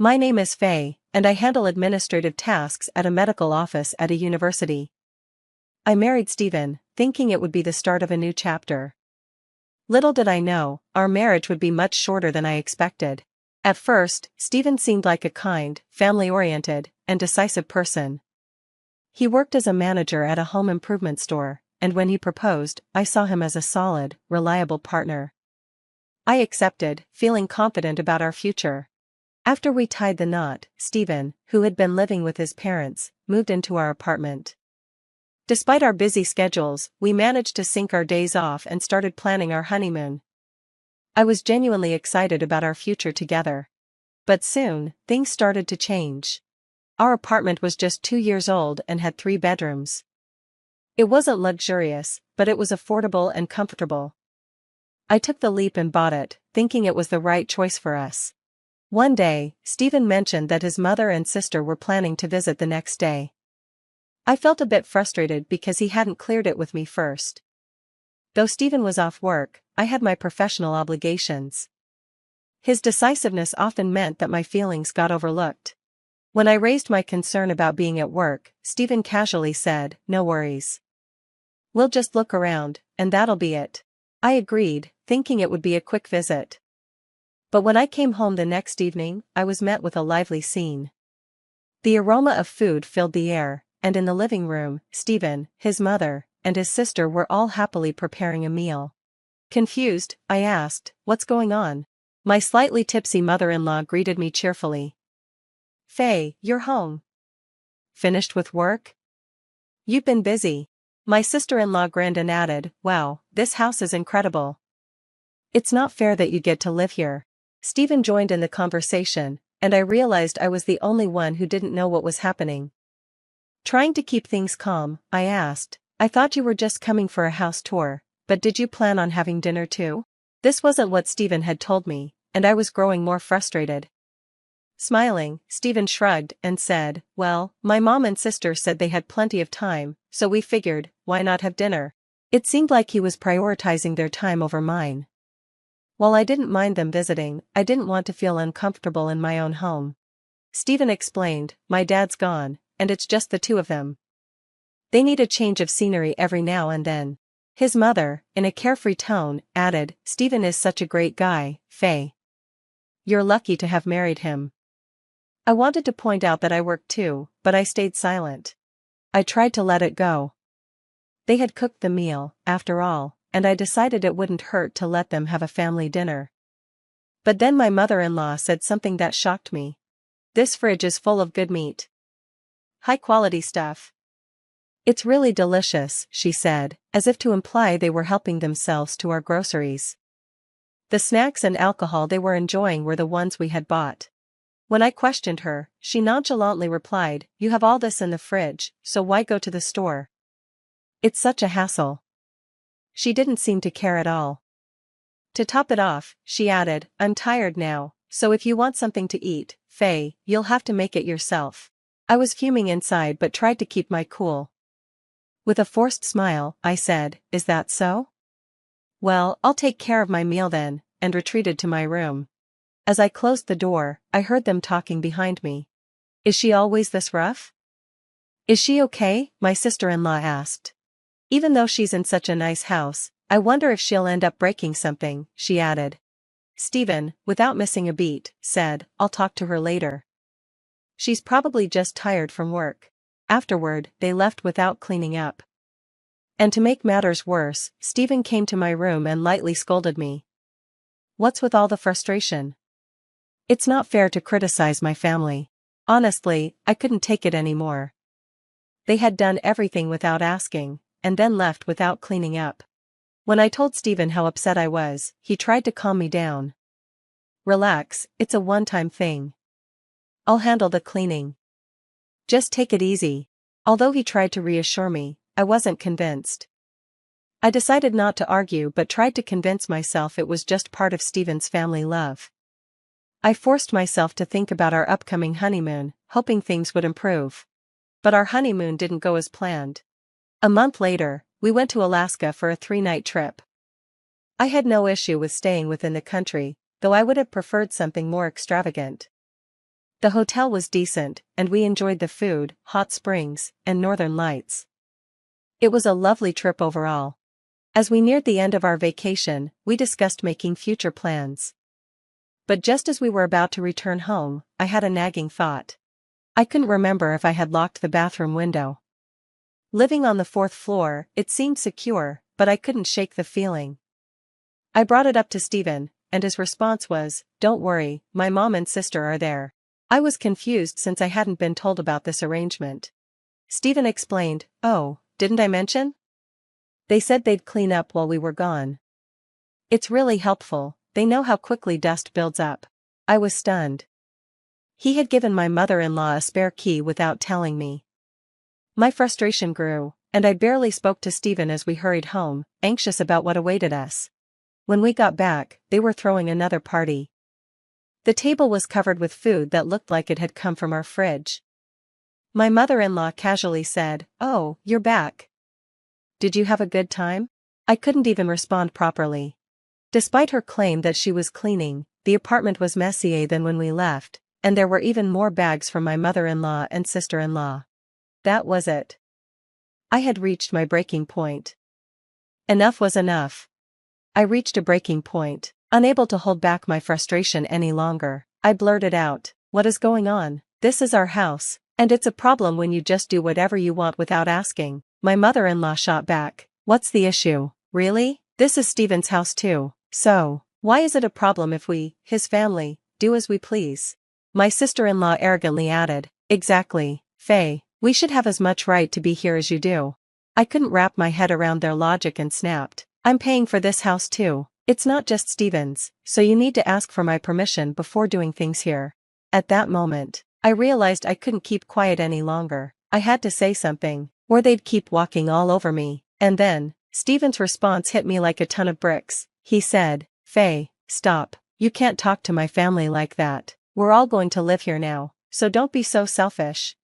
My name is Faye, and I handle administrative tasks at a medical office at a university. I married Stephen, thinking it would be the start of a new chapter. Little did I know, our marriage would be much shorter than I expected. At first, Stephen seemed like a kind, family-oriented, and decisive person. He worked as a manager at a home improvement store, and when he proposed, I saw him as a solid, reliable partner. I accepted, feeling confident about our future. After we tied the knot, Stephen, who had been living with his parents, moved into our apartment. Despite our busy schedules, we managed to sync our days off and started planning our honeymoon. I was genuinely excited about our future together. But soon, things started to change. Our apartment was just 2 years old and had 3 bedrooms. It wasn't luxurious, but it was affordable and comfortable. I took the leap and bought it, thinking it was the right choice for us. One day, Stephen mentioned that his mother and sister were planning to visit the next day. I felt a bit frustrated because he hadn't cleared it with me first. Though Stephen was off work, I had my professional obligations. His decisiveness often meant that my feelings got overlooked. When I raised my concern about being at work, Stephen casually said, "No worries. We'll just look around, and that'll be it." I agreed, thinking it would be a quick visit. But when I came home the next evening, I was met with a lively scene. The aroma of food filled the air, and in the living room, Stephen, his mother, and his sister were all happily preparing a meal. Confused, I asked, "What's going on?" My slightly tipsy mother-in-law greeted me cheerfully. "Faye, you're home. Finished with work? You've been busy." My sister-in-law grinned and added, "Wow, this house is incredible. It's not fair that you get to live here." Stephen joined in the conversation, and I realized I was the only one who didn't know what was happening. Trying to keep things calm, I asked, "I thought you were just coming for a house tour, but did you plan on having dinner too?" This wasn't what Stephen had told me, and I was growing more frustrated. Smiling, Stephen shrugged and said, "Well, my mom and sister said they had plenty of time, so we figured, why not have dinner?" It seemed like he was prioritizing their time over mine. While I didn't mind them visiting, I didn't want to feel uncomfortable in my own home. Stephen explained, "My dad's gone, and it's just the 2 of them. They need a change of scenery every now and then." His mother, in a carefree tone, added, "Stephen is such a great guy, Faye. You're lucky to have married him." I wanted to point out that I worked too, but I stayed silent. I tried to let it go. They had cooked the meal, after all, and I decided it wouldn't hurt to let them have a family dinner. But then my mother-in-law said something that shocked me. "This fridge is full of good meat. High-quality stuff. It's really delicious," she said, as if to imply they were helping themselves to our groceries. The snacks and alcohol they were enjoying were the ones we had bought. When I questioned her, she nonchalantly replied, "You have all this in the fridge, so why go to the store? It's such a hassle." She didn't seem to care at all. To top it off, she added, "I'm tired now, so if you want something to eat, Faye, you'll have to make it yourself." I was fuming inside but tried to keep my cool. With a forced smile, I said, "Is that so? Well, I'll take care of my meal then," and retreated to my room. As I closed the door, I heard them talking behind me. "Is she always this rough? Is she okay?" my sister-in-law asked. "Even though she's in such a nice house, I wonder if she'll end up breaking something," she added. Stephen, without missing a beat, said, "I'll talk to her later. She's probably just tired from work." Afterward, they left without cleaning up. And to make matters worse, Stephen came to my room and lightly scolded me. "What's with all the frustration? It's not fair to criticize my family." Honestly, I couldn't take it anymore. They had done everything without asking, and then left without cleaning up. When I told Stephen how upset I was, he tried to calm me down. "Relax, it's a one-time thing. I'll handle the cleaning. Just take it easy." Although he tried to reassure me, I wasn't convinced. I decided not to argue but tried to convince myself it was just part of Stephen's family love. I forced myself to think about our upcoming honeymoon, hoping things would improve. But our honeymoon didn't go as planned. A month later, we went to Alaska for a 3-night trip. I had no issue with staying within the country, though I would have preferred something more extravagant. The hotel was decent, and we enjoyed the food, hot springs, and northern lights. It was a lovely trip overall. As we neared the end of our vacation, we discussed making future plans. But just as we were about to return home, I had a nagging thought. I couldn't remember if I had locked the bathroom window. Living on the 4th floor, it seemed secure, but I couldn't shake the feeling. I brought it up to Stephen, and his response was, "Don't worry, my mom and sister are there." I was confused since I hadn't been told about this arrangement. Stephen explained, "Oh, didn't I mention? They said they'd clean up while we were gone. It's really helpful, they know how quickly dust builds up." I was stunned. He had given my mother-in-law a spare key without telling me. My frustration grew, and I barely spoke to Stephen as we hurried home, anxious about what awaited us. When we got back, they were throwing another party. The table was covered with food that looked like it had come from our fridge. My mother-in-law casually said, "Oh, you're back. Did you have a good time?" I couldn't even respond properly. Despite her claim that she was cleaning, the apartment was messier than when we left, and there were even more bags from my mother-in-law and sister-in-law. That was it. I had reached my breaking point. Enough was enough. I reached a breaking point, unable to hold back my frustration any longer. I blurted out, "What is going on? This is our house, and it's a problem when you just do whatever you want without asking." My mother-in-law shot back, "What's the issue, really? This is Stephen's house too, so why is it a problem if we, his family, do as we please?" My sister-in-law arrogantly added, "Exactly, Faye, we should have as much right to be here as you do." I couldn't wrap my head around their logic and snapped, "I'm paying for this house too. It's not just Stephen's, so you need to ask for my permission before doing things here." At that moment, I realized I couldn't keep quiet any longer. I had to say something, or they'd keep walking all over me. And then, Stephen's response hit me like a ton of bricks. He said, "Faye, stop. You can't talk to my family like that. We're all going to live here now, so don't be so selfish."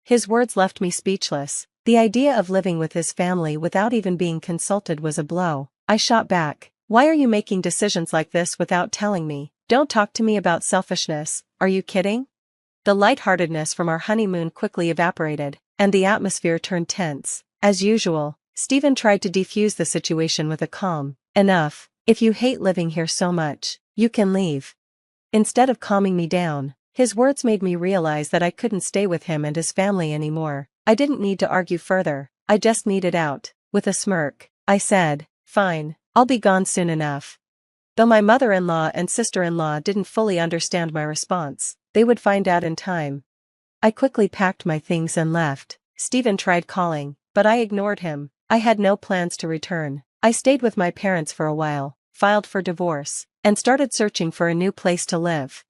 His words left me speechless. The idea of living with his family without even being consulted was a blow. I shot back, "Why are you making decisions like this without telling me? Don't talk to me about selfishness, are you kidding?" The lightheartedness from our honeymoon quickly evaporated, and the atmosphere turned tense. As usual, Stephen tried to defuse the situation with a calm, "Enough, if you hate living here so much, you can leave." Instead of calming me down, his words made me realize that I couldn't stay with him and his family anymore. I didn't need to argue further, I just needed out. With a smirk, I said, "Fine, I'll be gone soon enough." Though my mother-in-law and sister-in-law didn't fully understand my response, they would find out in time. I quickly packed my things and left. Stephen tried calling, but I ignored him. I had no plans to return. I stayed with my parents for a while, filed for divorce, and started searching for a new place to live.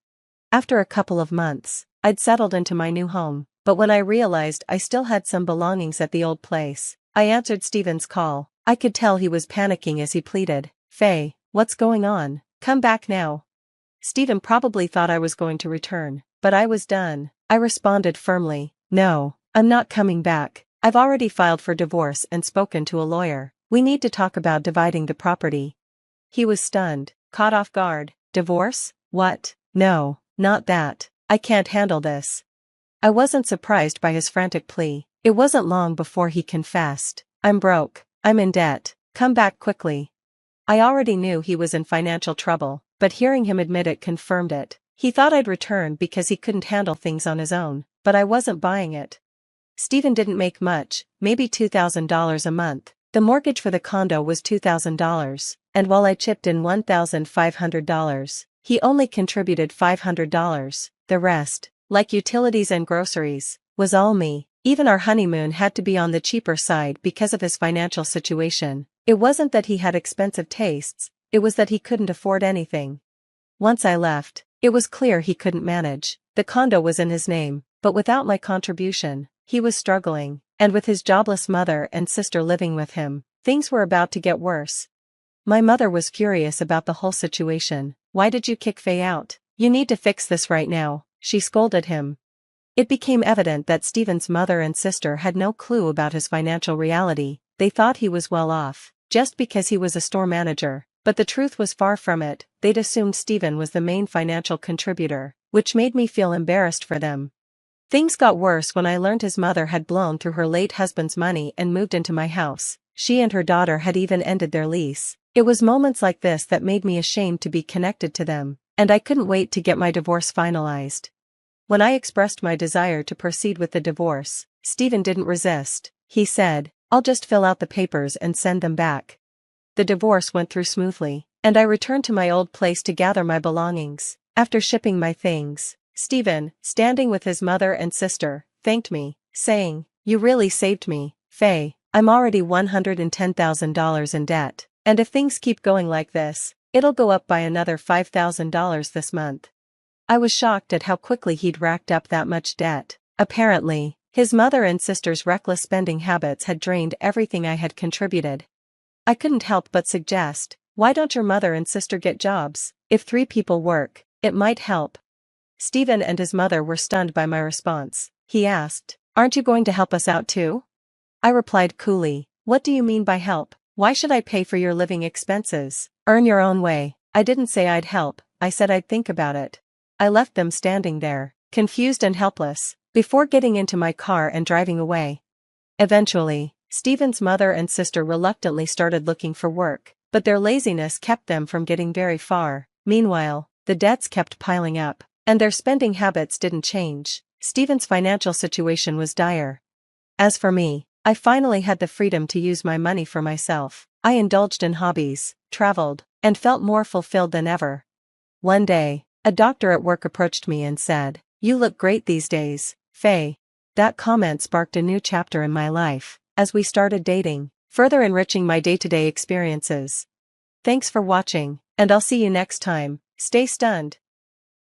After a couple of months, I'd settled into my new home, but when I realized I still had some belongings at the old place, I answered Stephen's call. I could tell he was panicking as he pleaded, "Faye, what's going on? Come back now." Stephen probably thought I was going to return, but I was done. I responded firmly, "No, I'm not coming back. I've already filed for divorce and spoken to a lawyer. We need to talk about dividing the property." He was stunned, caught off guard. "Divorce? What? No, not that. I can't handle this." I wasn't surprised by his frantic plea. It wasn't long before he confessed, "I'm broke, I'm in debt, come back quickly." I already knew he was in financial trouble, but hearing him admit it confirmed it. He thought I'd return because he couldn't handle things on his own, but I wasn't buying it. Stephen didn't make much, maybe $2,000 a month. The mortgage for the condo was $2,000, and while I chipped in $1,500, he only contributed $500. The rest, like utilities and groceries, was all me. Even our honeymoon had to be on the cheaper side because of his financial situation. It wasn't that he had expensive tastes, it was that he couldn't afford anything. Once I left, it was clear he couldn't manage. The condo was in his name, but without my contribution, he was struggling, and with his jobless mother and sister living with him, things were about to get worse. My mother was furious about the whole situation. "Why did you kick Faye out? You need to fix this right now," she scolded him. It became evident that Stephen's mother and sister had no clue about his financial reality. They thought he was well off, just because he was a store manager, but the truth was far from it. They'd assumed Stephen was the main financial contributor. which made me feel embarrassed for them. Things got worse when I learned his mother had blown through her late husband's money and moved into my house. She and her daughter had even ended their lease. It was moments like this that made me ashamed to be connected to them, and I couldn't wait to get my divorce finalized. When I expressed my desire to proceed with the divorce, Stephen didn't resist. He said, "I'll just fill out the papers and send them back." The divorce went through smoothly, and I returned to my old place to gather my belongings. After shipping my things, Stephen, standing with his mother and sister, thanked me, saying, "You really saved me, Faye. I'm already $110,000 in debt, and if things keep going like this, it'll go up by another $5,000 this month." I was shocked at how quickly he'd racked up that much debt. Apparently, his mother and sister's reckless spending habits had drained everything I had contributed. I couldn't help but suggest, "Why don't your mother and sister get jobs? If 3 people work, it might help." Stephen and his mother were stunned by my response. He asked, "Aren't you going to help us out too?" I replied coolly, "What do you mean by help? Why should I pay for your living expenses? Earn your own way." I didn't say I'd help, I said I'd think about it. I left them standing there, confused and helpless, before getting into my car and driving away. Eventually, Stephen's mother and sister reluctantly started looking for work, but their laziness kept them from getting very far. Meanwhile, the debts kept piling up, and their spending habits didn't change. Stephen's financial situation was dire. As for me, I finally had the freedom to use my money for myself. I indulged in hobbies, traveled, and felt more fulfilled than ever. One day, a doctor at work approached me and said, "You look great these days, Faye." That comment sparked a new chapter in my life, as we started dating, further enriching my day-to-day experiences. Thanks for watching, and I'll see you next time. Stay stunned.